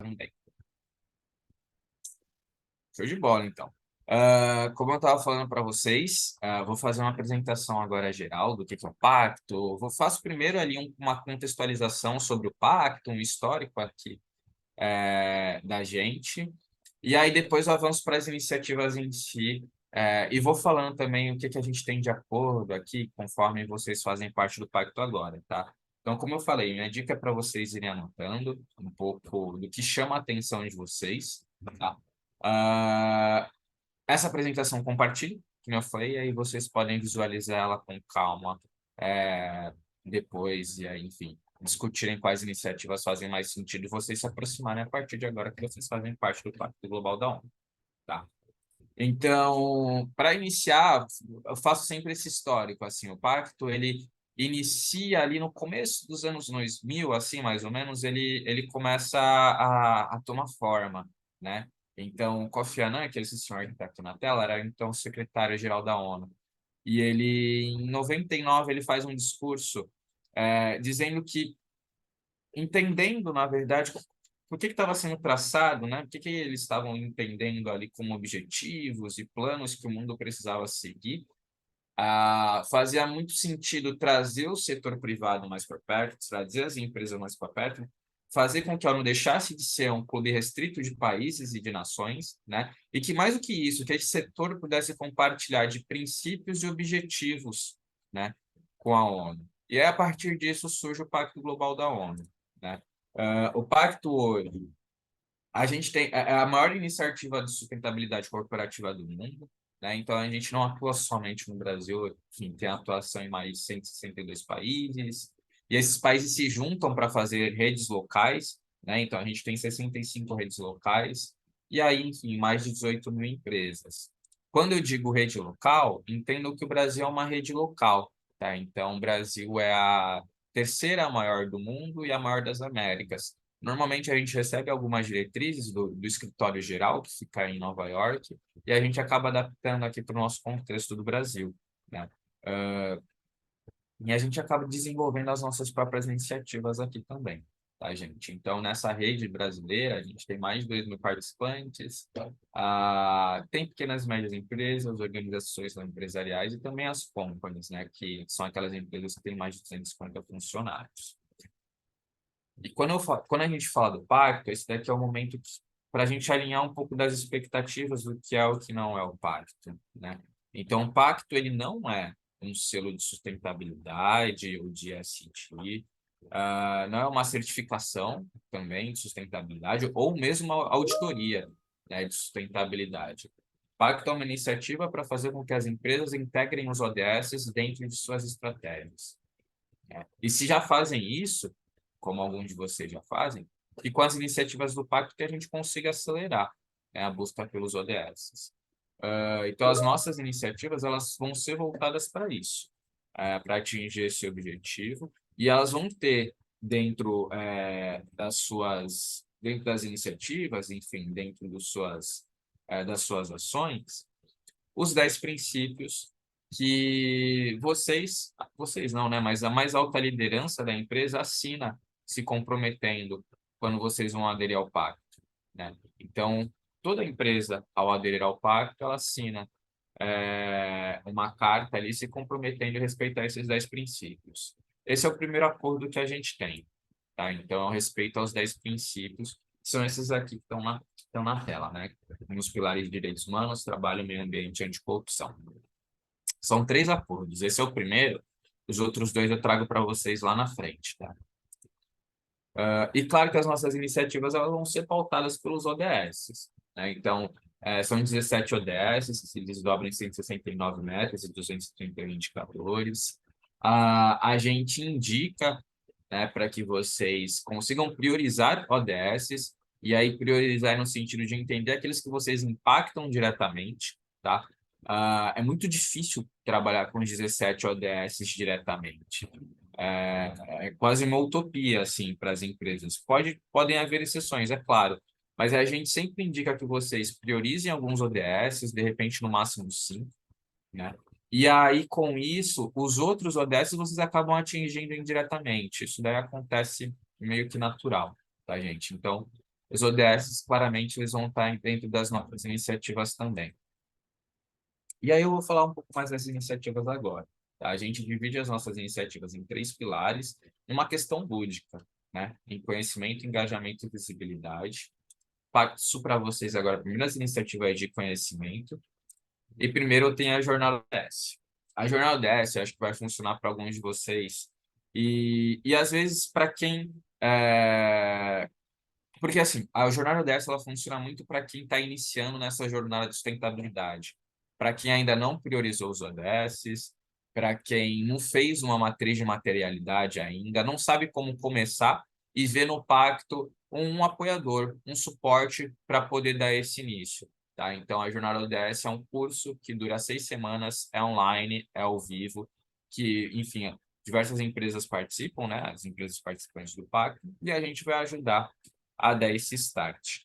também. Show de bola, então. Como eu estava falando para vocês, vou fazer uma apresentação agora geral do que é o pacto. Faço primeiro ali uma contextualização sobre o pacto, um histórico aqui da gente, e aí depois eu avanço para as iniciativas em si, e vou falando também o que a gente tem de acordo aqui, conforme vocês fazem parte do pacto agora, tá? Então, como eu falei, minha dica é para vocês irem anotando um pouco do que chama a atenção de vocês, tá? Ah, essa apresentação compartilhe, como eu falei, aí vocês podem visualizar ela com calma é, depois, e aí, enfim, discutirem quais iniciativas fazem mais sentido e vocês se aproximarem a partir de agora que vocês fazem parte do Pacto Global da ONU, tá? Então, para iniciar, eu faço sempre esse histórico, assim, o pacto, ele inicia ali no começo dos anos 2000, assim, mais ou menos, ele começa a tomar forma, né? Então, Kofi Annan, que é esse senhor que está aqui na tela, era então secretário-geral da ONU. E ele, em 99, ele faz um discurso dizendo que entendendo, na verdade, por que estava sendo traçado, né? O que eles estavam entendendo ali como objetivos e planos que o mundo precisava seguir. Fazia muito sentido trazer o setor privado mais para perto, trazer as empresas mais para perto, fazer com que ela não deixasse de ser um clube restrito de países e de nações, né? E que mais do que isso, que esse setor pudesse compartilhar de princípios e objetivos, né, com a ONU. E aí, a partir disso surge o Pacto Global da ONU, né? O Pacto hoje, a gente tem é a maior iniciativa de sustentabilidade corporativa do mundo, né? Então a gente não atua somente no Brasil, enfim, tem atuação em mais de 162 países, e esses países se juntam para fazer redes locais, né? Então a gente tem 65 redes locais, e aí, enfim, mais de 18 mil empresas. Quando eu digo rede local, entendo que o Brasil é uma rede local, tá? Então o Brasil é a terceira maior do mundo e a maior das Américas. Normalmente a gente recebe algumas diretrizes do escritório geral, que fica em Nova York, e a gente acaba adaptando aqui para o nosso contexto do Brasil, né? E a gente acaba desenvolvendo as nossas próprias iniciativas aqui também, tá, gente? Então, nessa rede brasileira, a gente tem mais de 2 mil participantes, tem pequenas e médias empresas, organizações não empresariais e também as companies, né? Que são aquelas empresas que têm mais de 250 funcionários. E quando a gente fala do pacto, esse daqui é o momento para a gente alinhar um pouco das expectativas do que é o que não é o pacto, né? Então, o pacto ele não é um selo de sustentabilidade ou de ESG, não é uma certificação também de sustentabilidade ou mesmo uma auditoria, né, de sustentabilidade. O pacto é uma iniciativa para fazer com que as empresas integrem os ODS dentro de suas estratégias, né? E se já fazem isso, como alguns de vocês já fazem, e com as iniciativas do pacto que a gente consiga acelerar, né, a busca pelos ODS. Então, as nossas iniciativas elas vão ser voltadas para isso, para atingir esse objetivo, e elas vão ter dentro dentro das iniciativas, enfim, dentro das suas ações, os 10 princípios que vocês não, né? Mas a mais alta liderança da empresa assina se comprometendo quando vocês vão aderir ao pacto, né? Então, toda empresa, ao aderir ao pacto, ela assina uma carta ali se comprometendo a respeitar esses 10 princípios. Esse é o primeiro acordo que a gente tem, tá? Então, respeito aos 10 princípios, são esses aqui que estão na tela, né? Nos pilares de direitos humanos, trabalho, meio ambiente e anticorrupção. São 3 acordos. Esse é o primeiro, os outros 2 eu trago para vocês lá na frente, tá? E claro que as nossas iniciativas elas vão ser pautadas pelos ODS, né? Então, são 17 ODS, se desdobram em 169 metas e 231 indicadores. A gente indica, né, para que vocês consigam priorizar ODS, e aí priorizar no sentido de entender aqueles que vocês impactam diretamente, tá? É muito difícil trabalhar com 17 ODS diretamente. É quase uma utopia, assim, para as empresas. Podem haver exceções, é claro, mas a gente sempre indica que vocês priorizem alguns ODS, de repente no máximo 5, né? E aí, com isso, os outros ODS vocês acabam atingindo indiretamente. Isso daí acontece meio que natural, tá, gente? Então, Os ODS, claramente, eles vão estar dentro das nossas iniciativas também. E aí eu vou falar um pouco mais das iniciativas agora. Tá? A gente divide as nossas iniciativas em três pilares, uma questão lúdica, né? Em conhecimento, engajamento e visibilidade. Passo para vocês agora, primeiras iniciativas de conhecimento. E primeiro eu tenho a Jornada DS. A Jornada DS, eu acho que vai funcionar para alguns de vocês. E às vezes, para quem porque, assim, a jornada dessa ela funciona muito para quem está iniciando nessa jornada de sustentabilidade. Para quem ainda não priorizou os ODSs, para quem não fez uma matriz de materialidade ainda, não sabe como começar e vê no pacto um apoiador, um suporte para poder dar esse início. Tá? Então, a jornada ODS é um curso que dura 6 semanas, é online, é ao vivo, que, enfim, diversas empresas participam, né? As empresas participantes do pacto, e a gente vai ajudar a dar esse start.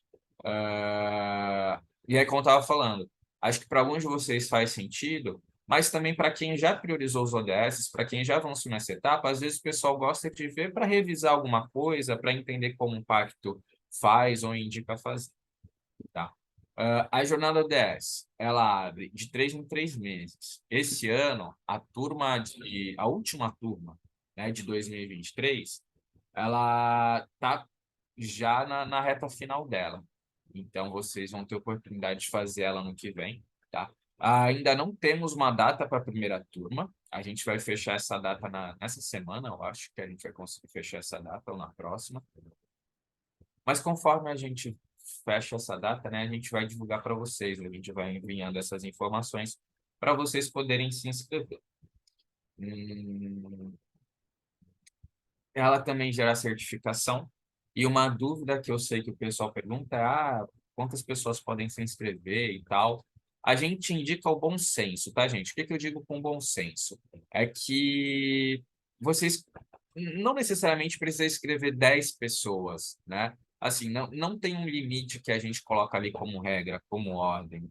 E aí, como eu estava falando, acho que para alguns de vocês faz sentido, mas também para quem já priorizou os ODS, para quem já avançou nessa etapa, às vezes o pessoal gosta de ver para revisar alguma coisa, para entender como o pacto faz ou indica fazer. Tá? A jornada ODS, ela abre de 3 em 3 meses. Esse ano, a última turma, né, de 2023, ela está já na reta final dela. Então, vocês vão ter oportunidade de fazer ela no que vem, tá? Ainda não temos uma data para a primeira turma. A gente vai fechar essa data nessa semana, eu acho que a gente vai conseguir fechar essa data ou na próxima. Mas conforme a gente fecha essa data, né, a gente vai divulgar para vocês, a gente vai enviando essas informações para vocês poderem se inscrever. Hum, Ela também gera certificação. E uma dúvida que eu sei que o pessoal pergunta é: quantas pessoas podem se inscrever e tal? A gente indica o bom senso, tá, gente? O que que eu digo com bom senso? É que vocês não necessariamente precisam escrever 10 pessoas, né? Assim, não tem um limite que a gente coloca ali como regra, como ordem.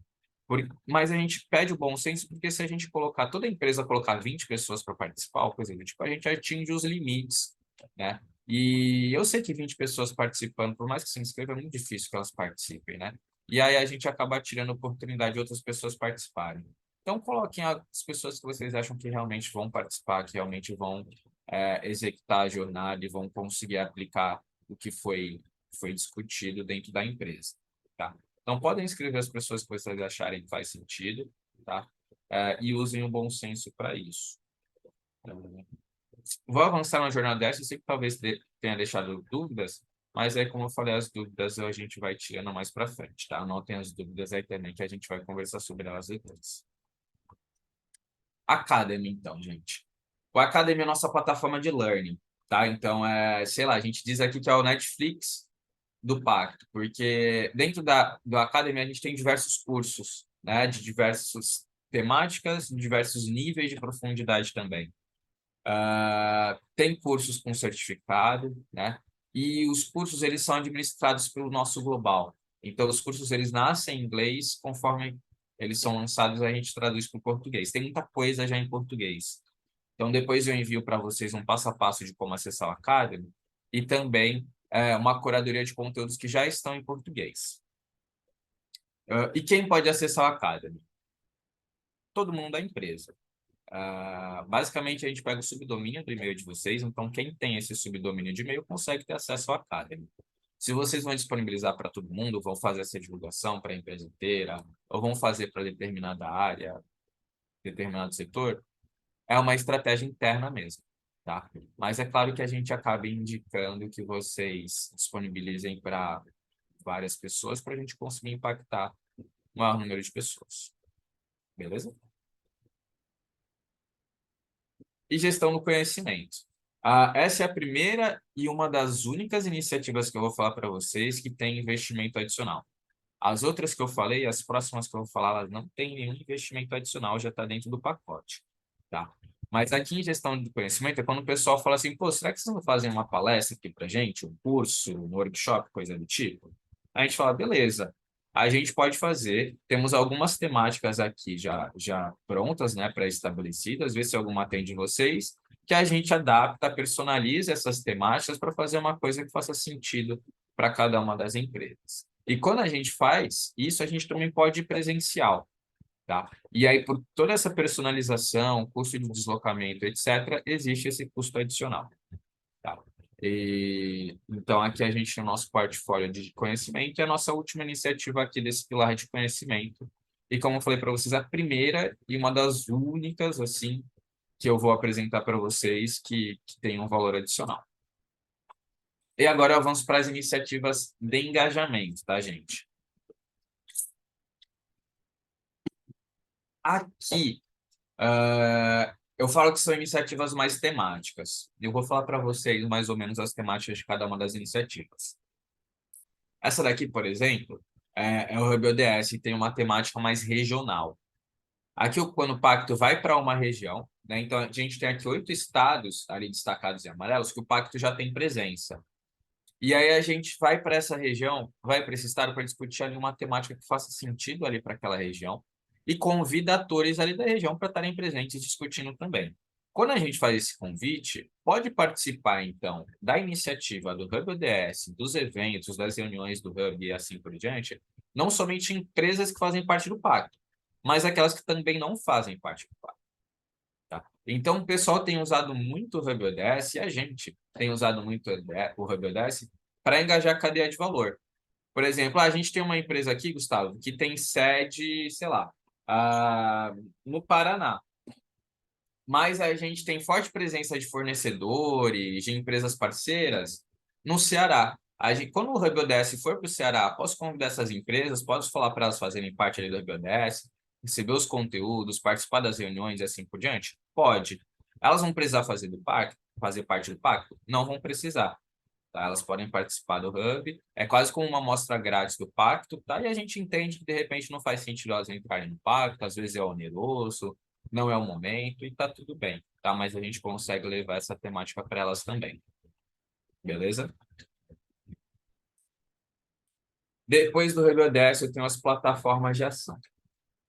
Mas a gente pede o bom senso porque se a gente colocar, toda empresa colocar 20 pessoas para participar, ou coisa do tipo, a gente atinge os limites, né? E eu sei que 20 pessoas participando, por mais que se inscreva, é muito difícil que elas participem, né? E aí a gente acaba tirando a oportunidade de outras pessoas participarem. Então, coloquem as pessoas que vocês acham que realmente vão participar, que realmente vão executar a jornada e vão conseguir aplicar o que foi discutido dentro da empresa, tá? Então, podem escrever as pessoas que vocês acharem que faz sentido, tá? E usem o bom senso para isso. Vou avançar na jornada dessa, eu sei que talvez tenha deixado dúvidas, mas aí, como eu falei, as dúvidas a gente vai tirando mais para frente, tá? Anotem as dúvidas aí também, que a gente vai conversar sobre elas depois. Academy, então, gente. O Academy é a nossa plataforma de learning, tá? Então, sei lá, a gente diz aqui que é o Netflix do pacto, porque dentro do Academy a gente tem diversos cursos, né? De diversas temáticas, de diversos níveis de profundidade também. Tem cursos com certificado, né? E os cursos eles são administrados pelo nosso global. Então os cursos eles nascem em inglês, conforme eles são lançados a gente traduz para o português. Tem muita coisa já em português. Então depois eu envio para vocês um passo a passo de como acessar o Academy e também uma curadoria de conteúdos que já estão em português. E quem pode acessar o Academy? Todo mundo da empresa. Basicamente, a gente pega o subdomínio do e-mail de vocês, então quem tem esse subdomínio de e-mail consegue ter acesso ao Academy. Se vocês vão disponibilizar para todo mundo, vão fazer essa divulgação para a empresa inteira, ou vão fazer para determinada área, determinado setor, é uma estratégia interna mesmo, tá? Mas é claro que a gente acaba indicando que vocês disponibilizem para várias pessoas para a gente conseguir impactar o maior número de pessoas. Beleza? E gestão do conhecimento. Essa é a primeira e uma das únicas iniciativas que eu vou falar para vocês que tem investimento adicional. As outras que eu falei, as próximas que eu vou falar, elas não têm nenhum investimento adicional, já está dentro do pacote, tá? Mas aqui em gestão do conhecimento é quando o pessoal fala assim, pô, será que vocês não fazem uma palestra aqui para gente, um curso, um workshop, coisa do tipo? A gente fala, beleza, a gente pode fazer, temos algumas temáticas aqui já prontas, né, pré-estabelecidas, ver se alguma atende vocês, que a gente adapta, personaliza essas temáticas para fazer uma coisa que faça sentido para cada uma das empresas. E quando a gente faz isso, a gente também pode ir presencial, tá? E aí, por toda essa personalização, custo de deslocamento, etc., existe esse custo adicional, tá? Então, aqui a gente tem o nosso portfólio de conhecimento e a nossa última iniciativa aqui desse pilar de conhecimento. E como eu falei para vocês, a primeira e uma das únicas, assim, que eu vou apresentar para vocês que tem um valor adicional. E agora vamos para as iniciativas de engajamento, tá, gente? Aqui, eu falo que são iniciativas mais temáticas. Eu vou falar para vocês mais ou menos as temáticas de cada uma das iniciativas. Essa daqui, por exemplo, é o Hub ODS, e tem uma temática mais regional. Aqui, quando o pacto vai para uma região, né, então a gente tem aqui 8 estados ali destacados em amarelos que o pacto já tem presença. E aí a gente vai para essa região, vai para esse estado para discutir ali uma temática que faça sentido ali para aquela região e convida atores ali da região para estarem presentes discutindo também. Quando a gente faz esse convite, pode participar, então, da iniciativa do Hub ODS, dos eventos, das reuniões do Hub e assim por diante, não somente empresas que fazem parte do pacto, mas aquelas que também não fazem parte do pacto. Tá? Então, o pessoal tem usado muito o Hub ODS e a gente tem usado muito o Hub ODS para engajar a cadeia de valor. Por exemplo, a gente tem uma empresa aqui, Gustavo, que tem sede, sei lá, no Paraná. Mas a gente tem forte presença de fornecedores, de empresas parceiras no Ceará. Quando o Hub ODS for para o Ceará, posso convidar essas empresas, posso falar para elas fazerem parte ali do Hub ODS, receber os conteúdos, participar das reuniões e assim por diante? Pode. Elas vão precisar fazer parte do pacto? Não vão precisar. Tá? Elas podem participar do Hub, é quase como uma amostra grátis do pacto, tá? E a gente entende que de repente não faz sentido elas entrarem no pacto, às vezes é oneroso, não é o momento e tá tudo bem, tá? Mas a gente consegue levar essa temática para elas também, beleza? Depois do Hub ODS, eu tenho as plataformas de ação.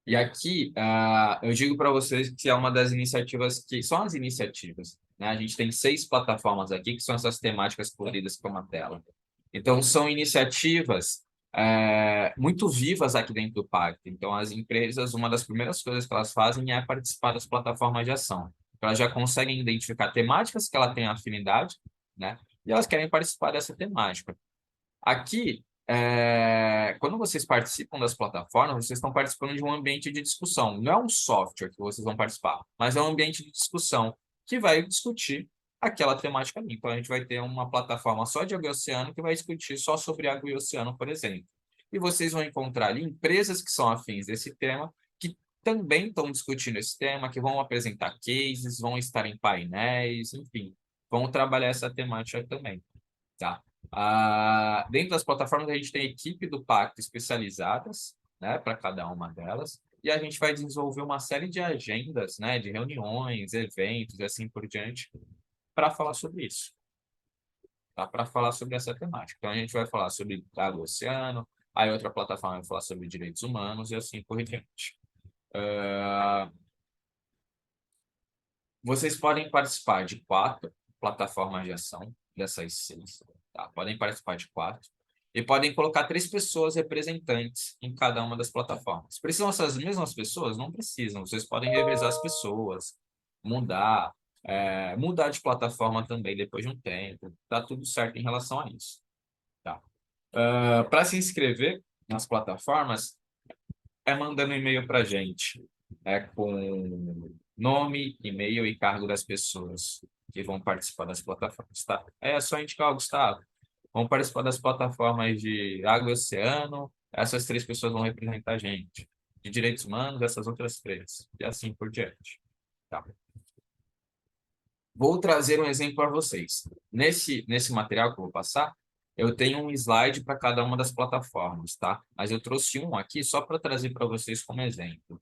E aqui, eu digo para vocês que é uma das iniciativas que são as iniciativas, né? A gente tem 6 plataformas aqui que são essas temáticas coloridas com uma tela. Então, são iniciativas muito vivas aqui dentro do pacto. Então, as empresas, uma das primeiras coisas que elas fazem é participar das plataformas de ação. Elas já conseguem identificar temáticas que ela tem afinidade, né? E elas querem participar dessa temática. Aqui, quando vocês participam das plataformas, vocês estão participando de um ambiente de discussão. Não é um software que vocês vão participar, mas é um ambiente de discussão que vai discutir aquela temática ali. Então, a gente vai ter uma plataforma só de água e oceano que vai discutir só sobre água e oceano, por exemplo. E vocês vão encontrar ali empresas que são afins desse tema, que também estão discutindo esse tema, que vão apresentar cases, vão estar em painéis, enfim, vão trabalhar essa temática também, tá? Dentro das plataformas, a gente tem equipe do Pacto especializadas, né, para cada uma delas, e a gente vai desenvolver uma série de agendas, né, de reuniões, eventos e assim por diante, para falar sobre isso, tá? Para falar sobre essa temática. Então, a gente vai falar sobre água e oceano, aí outra plataforma vai falar sobre direitos humanos e assim por diante. Ah, Vocês podem participar de 4 plataformas de ação, dessas 6, tá? Podem participar de 4. E podem colocar 3 pessoas representantes em cada uma das plataformas. Precisam ser as mesmas pessoas? Não precisam. Vocês podem revezar as pessoas, mudar, mudar de plataforma também depois de um tempo. Tá tudo certo em relação a isso, tá? Para se inscrever nas plataformas, mandando um e-mail para a gente, com nome, e-mail e cargo das pessoas que vão participar das plataformas, tá? É só indicar, ó, Gustavo, vão participar das plataformas de água e oceano, essas 3 pessoas vão representar a gente. De direitos humanos, essas outras 3, e assim por diante, tá? Vou trazer um exemplo para vocês. Nesse material que eu vou passar, eu tenho um slide para cada uma das plataformas, tá? Mas eu trouxe um aqui só para trazer para vocês como exemplo.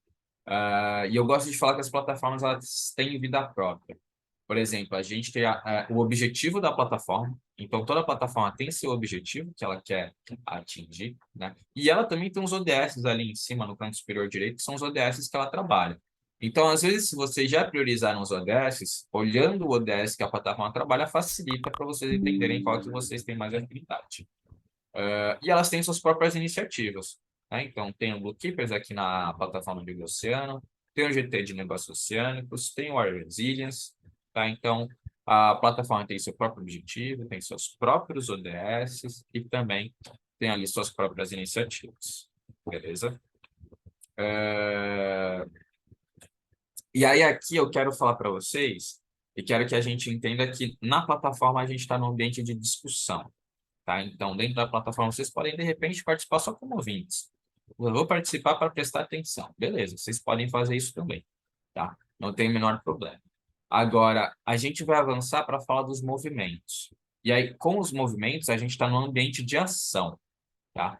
E eu gosto de falar que as plataformas elas têm vida própria. Por exemplo, a gente tem o objetivo da plataforma. Então, toda plataforma tem seu objetivo que ela quer atingir, né? E ela também tem os ODS ali em cima, no canto superior direito, que são os ODS que ela trabalha. Então, às vezes, se vocês já priorizaram os ODS, olhando o ODS que a plataforma trabalha, facilita para vocês entenderem qual que vocês têm mais afinidade. E elas têm suas próprias iniciativas, né? Então, tem o Blue Keepers aqui na plataforma de Oceano, tem o GT de Negócios Oceânicos, tem o Air Resilience, tá? Então, a plataforma tem seu próprio objetivo, tem seus próprios ODS e também tem ali suas próprias iniciativas, beleza? E aí aqui eu quero falar para vocês e quero que a gente entenda que na plataforma a gente está num ambiente de discussão, tá? Então, dentro da plataforma, vocês podem, de repente, participar só como ouvintes. Eu vou participar para prestar atenção. Beleza, vocês podem fazer isso também, tá? Não tem o menor problema. Agora, a gente vai avançar para falar dos movimentos. E aí, com os movimentos, a gente está num ambiente de ação, tá?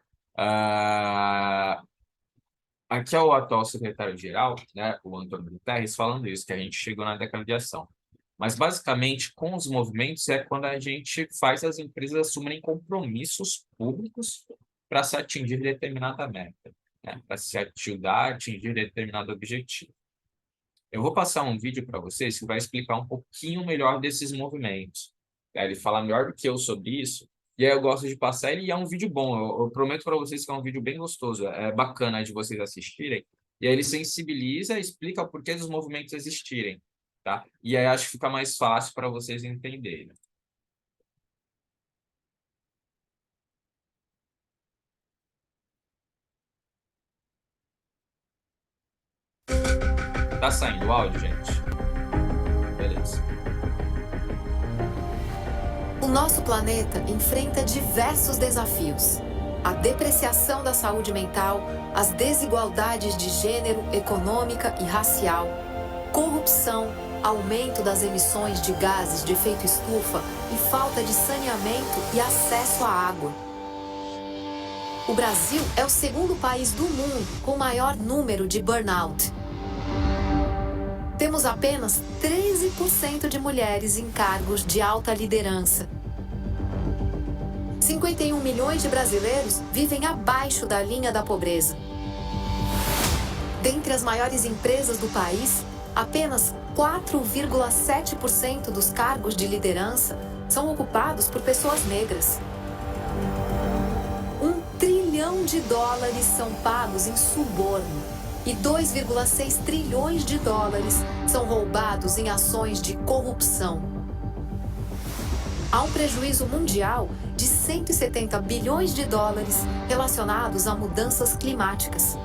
Aqui é o atual secretário-geral, né, o Antônio Guterres, falando isso, que a gente chegou na década de ação. Mas, basicamente, com os movimentos é quando a gente faz as empresas assumirem compromissos públicos para se atingir determinada meta, né? Para se ajudar a atingir determinado objetivo. Eu vou passar um vídeo para vocês que vai explicar um pouquinho melhor desses movimentos. Ele fala melhor do que eu sobre isso, e aí eu gosto de passar ele e é um vídeo bom. Eu prometo para vocês que é um vídeo bem gostoso, é bacana de vocês assistirem. E aí ele sensibiliza e explica o porquê dos movimentos existirem, tá? E aí acho que fica mais fácil para vocês entenderem. Tá saindo o áudio, gente? Beleza. O nosso planeta enfrenta diversos desafios. A depreciação da saúde mental, as desigualdades de gênero, econômica e racial, corrupção, aumento das emissões de gases de efeito estufa e falta de saneamento e acesso à água. O Brasil é o segundo país do mundo com maior número de burnout. Temos apenas 13% de mulheres em cargos de alta liderança. 51 milhões de brasileiros vivem abaixo da linha da pobreza. Dentre as maiores empresas do país, apenas 4,7% dos cargos de liderança são ocupados por pessoas negras. US$ 1 trilhão são pagos em suborno e 2,6 trilhões de dólares são roubados em ações de corrupção. Há um prejuízo mundial de 170 bilhões de dólares relacionados a mudanças climáticas.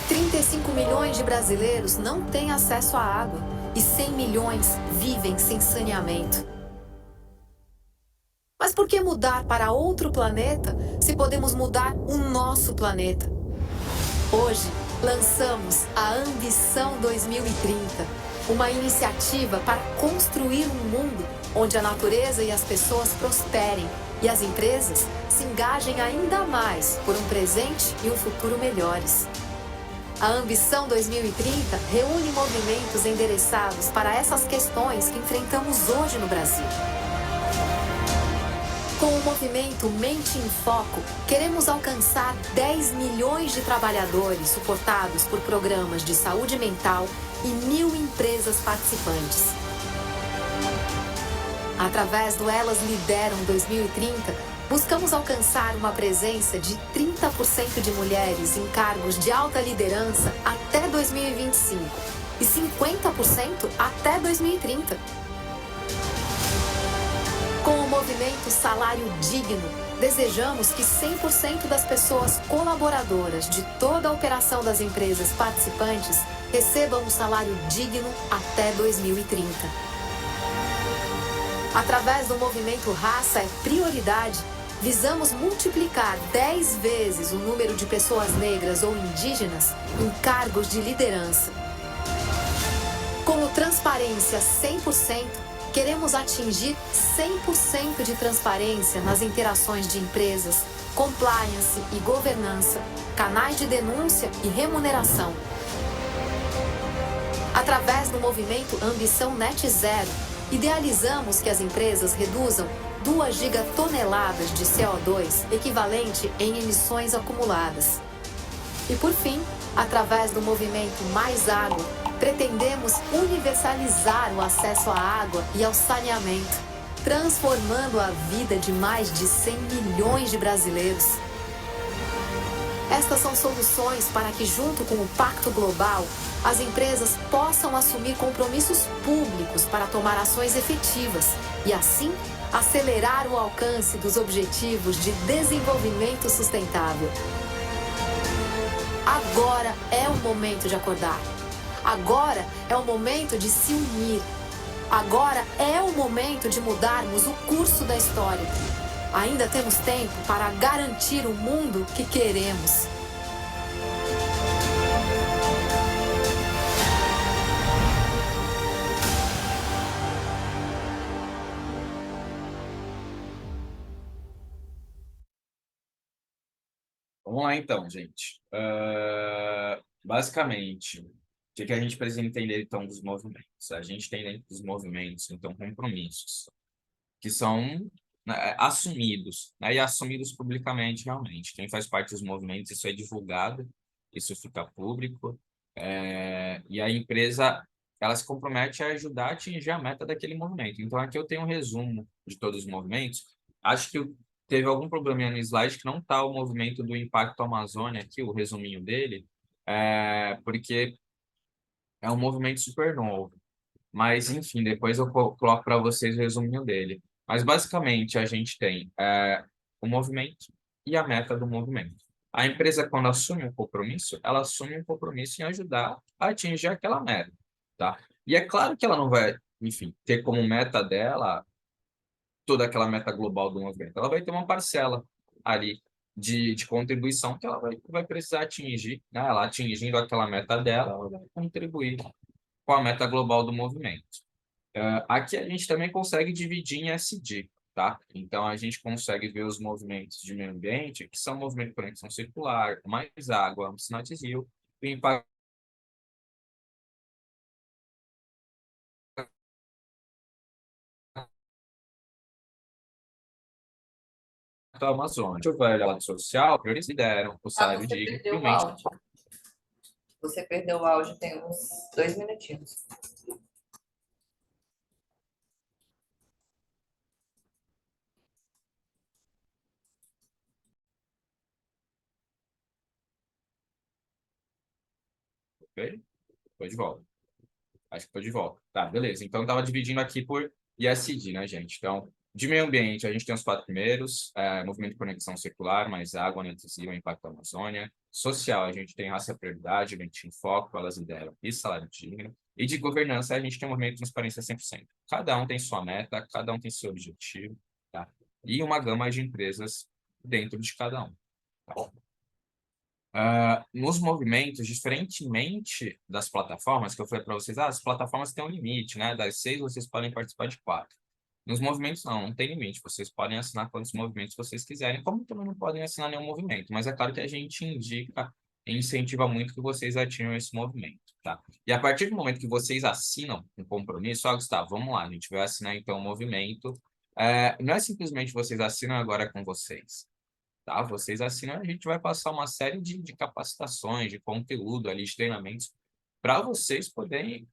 35 milhões de brasileiros não têm acesso à água e 100 milhões vivem sem saneamento. Mas por que mudar para outro planeta se podemos mudar o nosso planeta? Hoje, lançamos a Ambição 2030, uma iniciativa para construir um mundo onde a natureza e as pessoas prosperem e as empresas se engajem ainda mais por um presente e um futuro melhores. A Ambição 2030 reúne movimentos endereçados para essas questões que enfrentamos hoje no Brasil. Com o movimento Mente em Foco, queremos alcançar 10 milhões de trabalhadores suportados por programas de saúde mental e 1.000 empresas participantes. Através do Elas Lideram 2030, buscamos alcançar uma presença de 30% de mulheres em cargos de alta liderança até 2025 e 50% até 2030. Com o movimento Salário Digno, desejamos que 100% das pessoas colaboradoras de toda a operação das empresas participantes recebam um salário digno até 2030. Através do movimento Raça é Prioridade, visamos multiplicar 10 vezes o número de pessoas negras ou indígenas em cargos de liderança. Com o Transparência 100%, queremos atingir 100% de transparência nas interações de empresas, compliance e governança, canais de denúncia e remuneração. Através do movimento Ambição Net Zero, idealizamos que as empresas reduzam 2 gigatoneladas de CO2, equivalente em emissões acumuladas. E por fim, através do movimento Mais Água, pretendemos universalizar o acesso à água e ao saneamento, transformando a vida de mais de 100 milhões de brasileiros. Estas são soluções para que, junto com o Pacto Global, as empresas possam assumir compromissos públicos para tomar ações efetivas e, assim, acelerar o alcance dos Objetivos de Desenvolvimento Sustentável. Agora é o momento de acordar. Agora é o momento de se unir. Agora é o momento de mudarmos o curso da história. Ainda temos tempo para garantir o mundo que queremos. Vamos lá então, gente. Basicamente, o que a gente precisa entender então dos movimentos? A gente tem dentro dos movimentos, então, compromissos que são, né, assumidos, né, e assumidos publicamente realmente. Quem faz parte dos movimentos, isso é divulgado, isso fica público, e a empresa ela se compromete a ajudar a atingir a meta daquele movimento. Então, aqui eu tenho um resumo de todos os movimentos. Acho que teve algum probleminha no slide que não está o movimento do Impacto Amazônia aqui, o resuminho dele, porque é um movimento super novo. Mas, enfim, depois eu coloco para vocês o resuminho dele. Mas, basicamente, a gente tem o movimento e a meta do movimento. A empresa, quando assume um compromisso, ela assume um compromisso em ajudar a atingir aquela meta, tá? E é claro que ela não vai, enfim, ter como meta dela toda aquela meta global do movimento. Ela vai ter uma parcela ali de contribuição que ela vai precisar atingir, né? Ela atingindo aquela meta dela, ela vai contribuir com a meta global do movimento. Aqui a gente também consegue dividir em SD, tá? Então, a gente consegue ver os movimentos de meio ambiente, que são movimentos de conexão circular, mais água, Amcinete Rio, o impacto amazônico, o velho lado social, eles lideram o Ah, salário você digno e perdeu o o mente. áudio. Você perdeu o áudio tem uns 2 minutinhos. Ok? Foi de volta. Acho que foi de volta. Tá, beleza. Então, estava dividindo aqui por ISD, né, gente? Então, de meio ambiente, a gente tem os quatro primeiros: movimento de conexão circular, mais água, anestesia, impacto da Amazônia. Social, a gente tem raça e prioridade, mente em foco, elas lideram e salário digno. E de governança, a gente tem o movimento de transparência 100%. Cada um tem sua meta, cada um tem seu objetivo, tá? E uma gama de empresas dentro de cada um. Tá? Nos movimentos, diferentemente das plataformas, que eu falei para vocês, as plataformas têm um limite, né? Das 6, vocês podem participar de 4. Nos movimentos, não tem limite. Vocês podem assinar quantos movimentos vocês quiserem, como também não podem assinar nenhum movimento. Mas é claro que a gente indica e incentiva muito que vocês atinjam esse movimento, tá? E a partir do momento que vocês assinam um compromisso, Gustavo, vamos lá, a gente vai assinar então o movimento. Não é simplesmente vocês assinam agora com vocês. Tá? Vocês assinam, a gente vai passar uma série de capacitações, de conteúdo ali, de treinamentos, para vocês poderem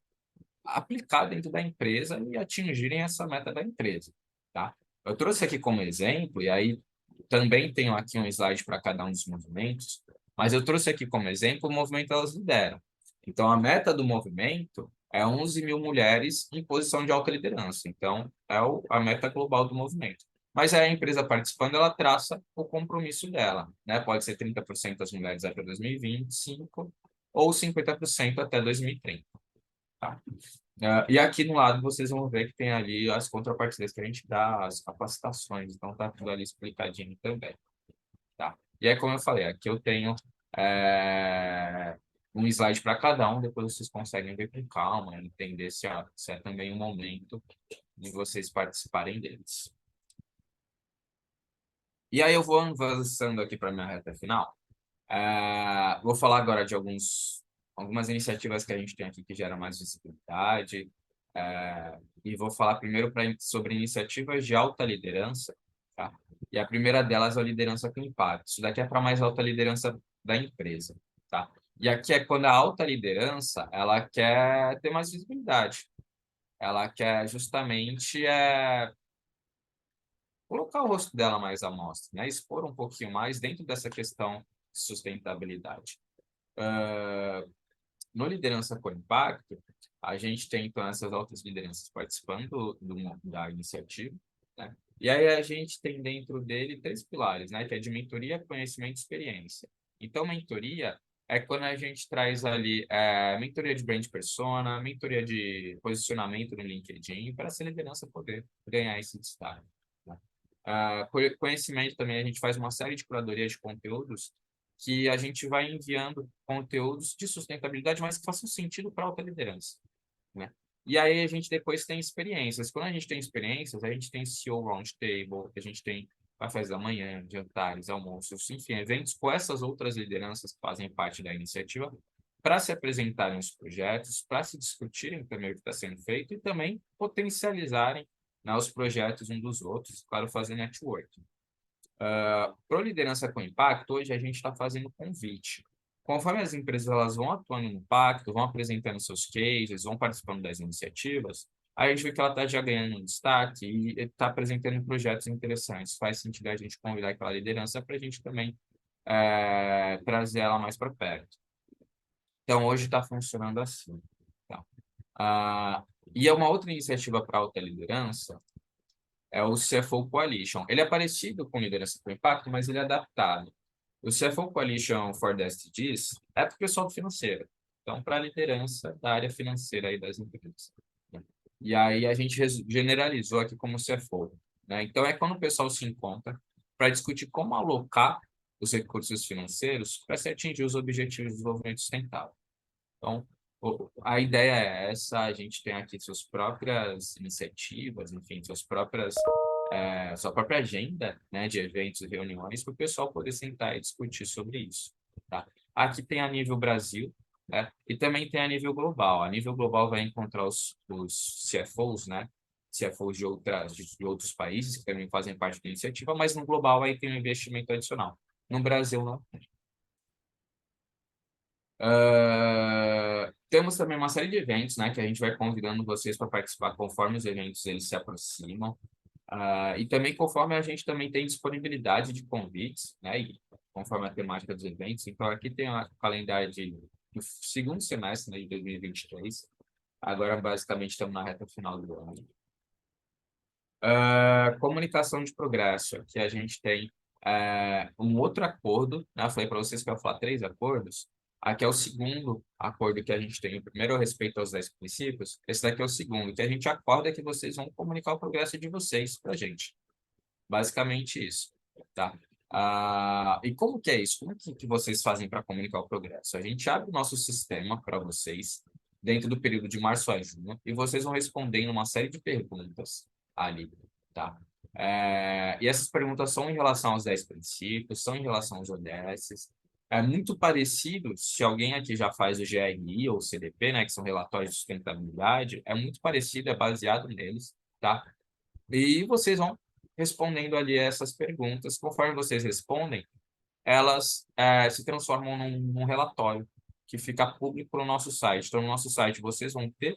aplicar dentro da empresa e atingirem essa meta da empresa, tá? Eu trouxe aqui como exemplo, e aí também tenho aqui um slide para cada um dos movimentos, mas eu trouxe aqui como exemplo o movimento Elas Lideram. Então, a meta do movimento é 11 mil mulheres em posição de alta liderança. Então, é a meta global do movimento. Mas aí a empresa participando, ela traça o compromisso dela, né? Pode ser 30% das mulheres até 2025 ou 50% até 2030. Tá? E aqui no lado vocês vão ver que tem ali as contrapartidas que a gente dá, as capacitações, então tá tudo ali explicadinho também, tá? E aí, como eu falei, aqui eu tenho um slide para cada um, depois vocês conseguem ver com calma, entender se é também um momento de vocês participarem deles. E aí eu vou avançando aqui para a minha reta final. Vou falar agora de algumas iniciativas que a gente tem aqui que geram mais visibilidade. E vou falar primeiro sobre iniciativas de alta liderança, tá? E a primeira delas é a liderança com impacto. Isso daqui é para mais alta liderança da empresa, tá? E aqui é quando a alta liderança ela quer ter mais visibilidade. Ela quer justamente colocar o rosto dela mais à mostra, né? Expor um pouquinho mais dentro dessa questão de sustentabilidade. No Liderança com Impacto, a gente tem, então, essas altas lideranças participando da iniciativa, né? E aí a gente tem dentro dele 3 pilares, né? Que é de mentoria, conhecimento e experiência. Então, mentoria é quando a gente traz ali mentoria de brand persona, mentoria de posicionamento no LinkedIn, para essa liderança poder ganhar esse destaque, né? Conhecimento também, a gente faz uma série de curadoria de conteúdos que a gente vai enviando conteúdos de sustentabilidade, mas que façam sentido para a alta liderança, né? E aí a gente depois tem experiências. Quando a gente tem experiências, a gente tem CEO Roundtable, a gente tem cafés da manhã, jantares, almoços, enfim, eventos com essas outras lideranças que fazem parte da iniciativa para se apresentarem os projetos, para se discutirem também o que está sendo feito e também potencializarem, né, os projetos uns dos outros, claro, fazer networking. Para liderança com impacto, hoje a gente está fazendo convite. Conforme as empresas elas vão atuando no impacto, vão apresentando seus cases, vão participando das iniciativas, aí a gente vê que ela está já ganhando um destaque e está apresentando projetos interessantes. Faz sentido a gente convidar aquela liderança para a gente também trazer ela mais para perto. Então, hoje está funcionando assim. Tá? E é uma outra iniciativa para alta liderança, é o CFO Coalition. Ele é parecido com Liderança com Impacto, mas ele é adaptado. O CFO Coalition for the SDGs é para o pessoal financeiro. Então, para a liderança da área financeira aí das empresas, né? E aí a gente generalizou aqui como CFO, né? Então, é quando o pessoal se encontra para discutir como alocar os recursos financeiros para se atingir os objetivos de desenvolvimento sustentável. Então, a ideia é essa, a gente tem aqui suas próprias iniciativas, enfim, sua própria agenda, né, de eventos e reuniões para o pessoal poder sentar e discutir sobre isso, tá? Aqui tem a nível Brasil, né, e também tem a nível global. A nível global vai encontrar os CFOs, né, CFOs de outros países que também fazem parte da iniciativa, mas no global aí tem um investimento adicional. No Brasil, não. Temos também uma série de eventos, né, que a gente vai convidando vocês para participar conforme os eventos eles se aproximam. E também conforme a gente também tem disponibilidade de convites, né, e conforme a temática dos eventos. Então, aqui tem a calendário do segundo semestre, né, de 2023. Agora, basicamente, estamos na reta final do ano. Comunicação de progresso, que a gente tem um outro acordo, né? Eu falei para vocês que eu ia falar 3 acordos. Aqui é o segundo acordo que a gente tem. O primeiro é o respeito aos 10 princípios. Esse daqui é o segundo, que a gente acorda que vocês vão comunicar o progresso de vocês para a gente. Basicamente isso, tá? E como que é isso? Como que vocês fazem para comunicar o progresso? A gente abre o nosso sistema para vocês dentro do período de março a junho e vocês vão respondendo uma série de perguntas ali, tá? E essas perguntas são em relação aos 10 princípios, são em relação aos ODS. É muito parecido, se alguém aqui já faz o GRI ou o CDP, né, que são relatórios de sustentabilidade, é muito parecido, é baseado neles, tá? E vocês vão respondendo ali essas perguntas. Conforme vocês respondem, elas se transformam num relatório que fica público no nosso site. Então, no nosso site, vocês vão ter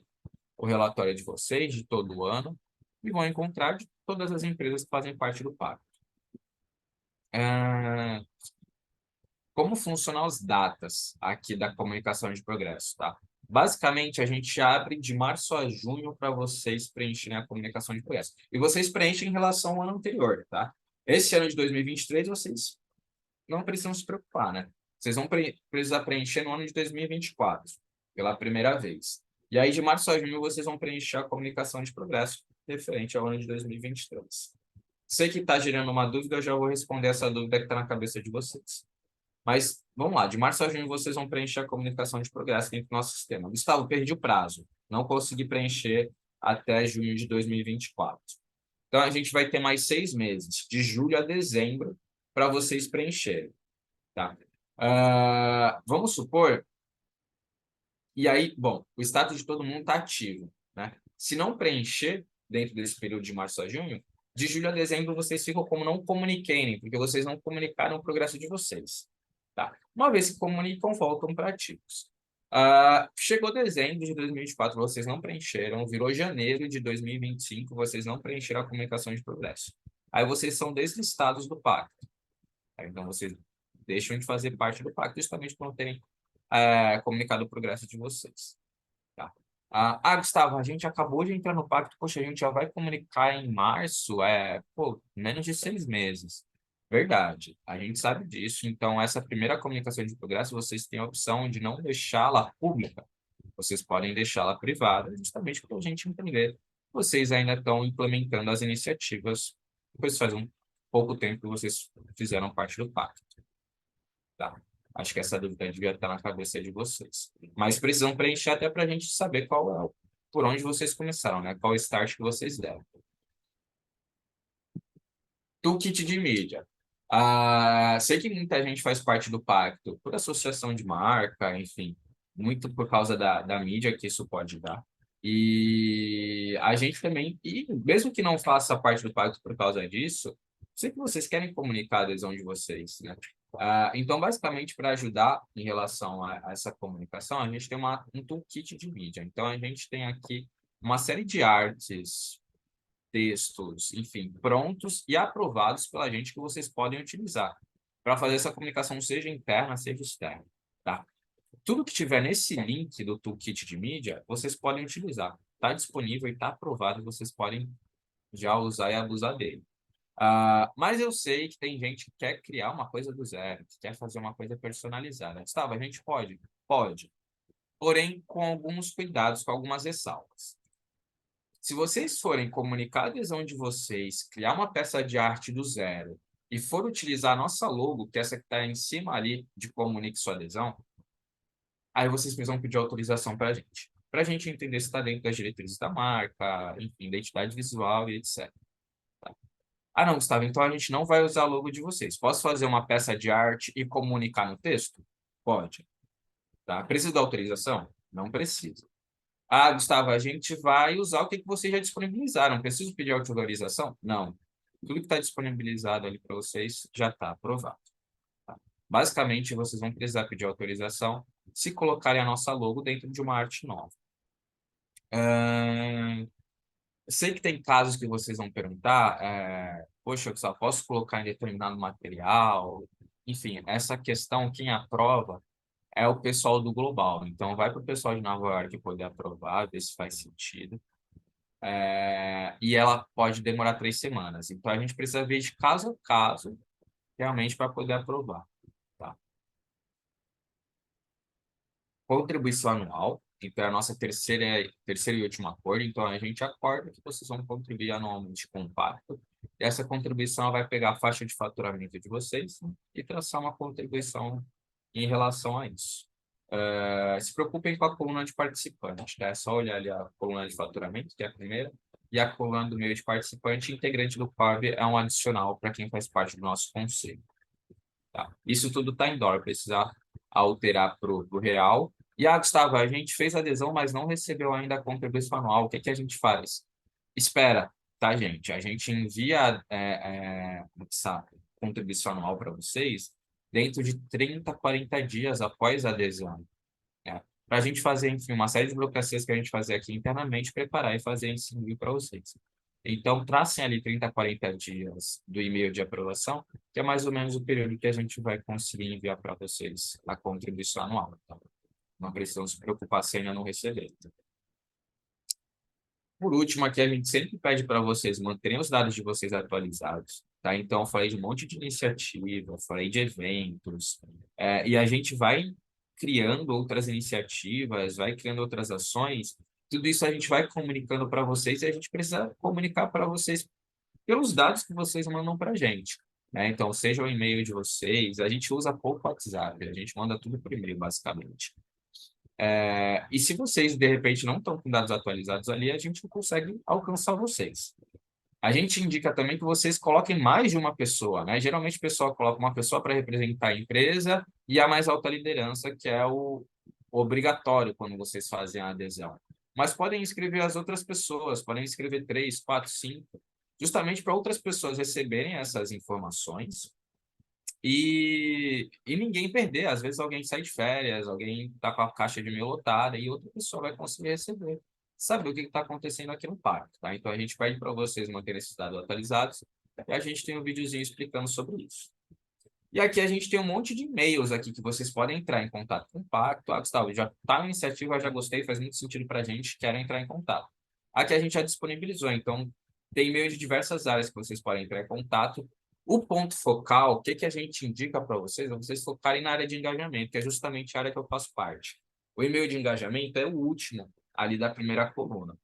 o relatório de vocês de todo o ano e vão encontrar de todas as empresas que fazem parte do pacto. Como funcionam as datas aqui da comunicação de progresso, tá? Basicamente, a gente abre de março a junho para vocês preencherem a comunicação de progresso. E vocês preenchem em relação ao ano anterior, tá? Esse ano de 2023, vocês não precisam se preocupar, né? Vocês vão precisar preencher no ano de 2024, pela primeira vez. E aí, de março a junho, vocês vão preencher a comunicação de progresso referente ao ano de 2023. Sei que está gerando uma dúvida, eu já vou responder essa dúvida que está na cabeça de vocês. Mas, vamos lá, de março a junho vocês vão preencher a comunicação de progresso dentro do nosso sistema. Gustavo, perdi o prazo. Não consegui preencher até junho de 2024. Então, a gente vai ter mais 6 meses, de julho a dezembro, para vocês preencherem. Tá? Vamos supor... E aí, bom, o status de todo mundo está ativo, né? Se não preencher dentro desse período de março a junho, de julho a dezembro vocês ficam como não comuniquem, porque vocês não comunicaram o progresso de vocês. Tá? Uma vez que comunicam, voltam para ativos. Chegou dezembro de 2024, vocês não preencheram. Virou janeiro de 2025, vocês não preencheram a comunicação de progresso. Aí vocês são deslistados do pacto. Tá? Então, vocês deixam de fazer parte do pacto justamente por não terem comunicado o progresso de vocês. Tá? Gustavo, a gente acabou de entrar no pacto, poxa, a gente já vai comunicar em março, pô, menos de 6 meses. Verdade, a gente sabe disso. Então, essa primeira comunicação de progresso, vocês têm a opção de não deixá-la pública. Vocês podem deixá-la privada, justamente para a gente entender. Vocês ainda estão implementando as iniciativas, pois faz um pouco tempo que vocês fizeram parte do pacto. Tá? Acho que essa dúvida devia estar na cabeça de vocês. Mas precisam preencher até para a gente saber por onde vocês começaram, né? Qual start que vocês deram. Toolkit de mídia. Sei que muita gente faz parte do pacto por associação de marca, enfim, muito por causa da mídia que isso pode dar. E a gente também, e mesmo que não faça parte do pacto por causa disso, sei que vocês querem comunicar a adesão de vocês, né? Então, basicamente, para ajudar em relação a essa comunicação, a gente tem um toolkit de mídia. Então, a gente tem aqui uma série de artes, textos, enfim, prontos e aprovados pela gente que vocês podem utilizar para fazer essa comunicação, seja interna, seja externa, tá? Tudo que tiver nesse link do toolkit de mídia, vocês podem utilizar. Está disponível e está aprovado, vocês podem já usar e abusar dele. Mas eu sei que tem gente que quer criar uma coisa do zero, que quer fazer uma coisa personalizada. Gustavo, a gente pode? Pode. Porém, com alguns cuidados, com algumas ressalvas. Se vocês forem comunicar a adesão de vocês, criar uma peça de arte do zero e for utilizar a nossa logo, que é essa que está em cima ali de comunique sua adesão, aí vocês precisam pedir autorização para a gente entender se está dentro das diretrizes da marca, enfim, identidade visual e etc. Não, Gustavo, então a gente não vai usar a logo de vocês. Posso fazer uma peça de arte e comunicar no texto? Pode. Tá? Precisa da autorização? Não precisa. Gustavo, a gente vai usar o que vocês já disponibilizaram. Preciso pedir autorização? Não. Tudo que está disponibilizado ali para vocês já está aprovado. Tá? Basicamente, vocês vão precisar pedir autorização se colocarem a nossa logo dentro de uma arte nova. Sei que tem casos que vocês vão perguntar, poxa, eu só posso colocar em determinado material? Enfim, essa questão, quem aprova é o pessoal do Global. Então, vai para o pessoal de Nova York poder aprovar, ver se faz sentido. E ela pode demorar 3 semanas. Então, a gente precisa ver de caso a caso, realmente, para poder aprovar. Tá? Contribuição anual. Então, é a nossa terceira e última acordo. Então, a gente acorda que vocês vão contribuir anualmente com o pacto. E essa contribuição vai pegar a faixa de faturamento de vocês, né, e traçar uma contribuição em relação a isso. Se preocupem com a coluna de participante, tá? É só olhar ali a coluna de faturamento, que é a primeira, e a coluna do meio de participante, integrante do PAB é um adicional para quem faz parte do nosso conselho. Tá? Isso tudo está em dólar, precisar alterar para o real. Gustavo, a gente fez adesão, mas não recebeu ainda a contribuição anual. O que que a gente faz? Espera, tá, gente? A gente envia essa contribuição anual para vocês dentro de 30, 40 dias após a adesão. Para a gente fazer, enfim, uma série de burocracias que a gente fazer aqui internamente, preparar e fazer esse envio para vocês. Então, tracem ali 30, 40 dias do e-mail de aprovação, que é mais ou menos o período que a gente vai conseguir enviar para vocês a contribuição anual. Tá? Não precisam se preocupar se ainda não receber. Por último, aqui a gente sempre pede para vocês manterem os dados de vocês atualizados. Tá? Então, eu falei de um monte de iniciativa, falei de eventos, e a gente vai criando outras iniciativas, vai criando outras ações. Tudo isso a gente vai comunicando para vocês e a gente precisa comunicar para vocês pelos dados que vocês mandam para a gente. Né? Então, seja o e-mail de vocês, a gente usa pouco WhatsApp, a gente manda tudo por e-mail, basicamente. E se vocês, de repente, não estão com dados atualizados ali, a gente não consegue alcançar vocês. A gente indica também que vocês coloquem mais de uma pessoa, né? Geralmente o pessoal coloca uma pessoa para representar a empresa e a mais alta liderança, que é o obrigatório quando vocês fazem a adesão. Mas podem inscrever as outras pessoas, podem inscrever 3, 4, 5, justamente para outras pessoas receberem essas informações e ninguém perder. Às vezes alguém sai de férias, alguém está com a caixa de e-mail lotada e outra pessoa vai conseguir receber. Saber o que está acontecendo aqui no parque, tá? Então, a gente pede para vocês manterem esses dados atualizados, e a gente tem um videozinho explicando sobre isso. E aqui a gente tem um monte de e-mails aqui que vocês podem entrar em contato com o Pacto. Ah, Gustavo, já está na iniciativa, já gostei, faz muito sentido para a gente, quero entrar em contato. Aqui a gente já disponibilizou, então tem e-mails de diversas áreas que vocês podem entrar em contato. O ponto focal, o que que a gente indica para vocês? É vocês focarem na área de engajamento, que é justamente a área que eu faço parte. O e-mail de engajamento é o último ali da primeira coluna.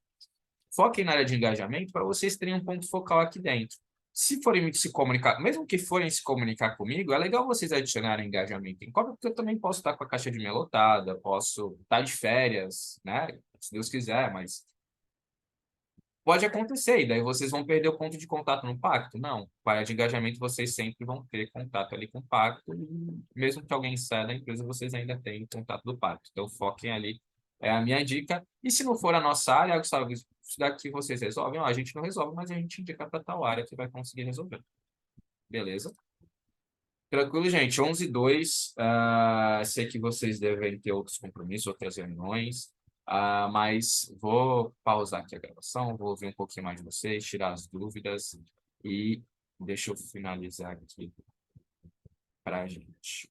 Foquem na área de engajamento para vocês terem um ponto focal aqui dentro. Se forem se comunicar, mesmo que forem se comunicar comigo, é legal vocês adicionarem engajamento em cópia, porque eu também posso estar com a caixa de e-mail lotada, posso estar de férias, né? Se Deus quiser, mas pode acontecer, e daí vocês vão perder o ponto de contato no pacto? Não. Com a área de engajamento, vocês sempre vão ter contato ali com o pacto, e mesmo que alguém saia da empresa, vocês ainda têm contato do pacto. Então, foquem ali, é a minha dica. E se não for a nossa área, Gustavo, isso daqui vocês resolvem? Ó, a gente não resolve, mas a gente indica para tal área que vai conseguir resolver. Beleza? Tranquilo, gente. 11h02. Sei que vocês devem ter outros compromissos, outras reuniões. Mas vou pausar aqui a gravação, vou ouvir um pouquinho mais de vocês, tirar as dúvidas e deixa eu finalizar aqui para a gente.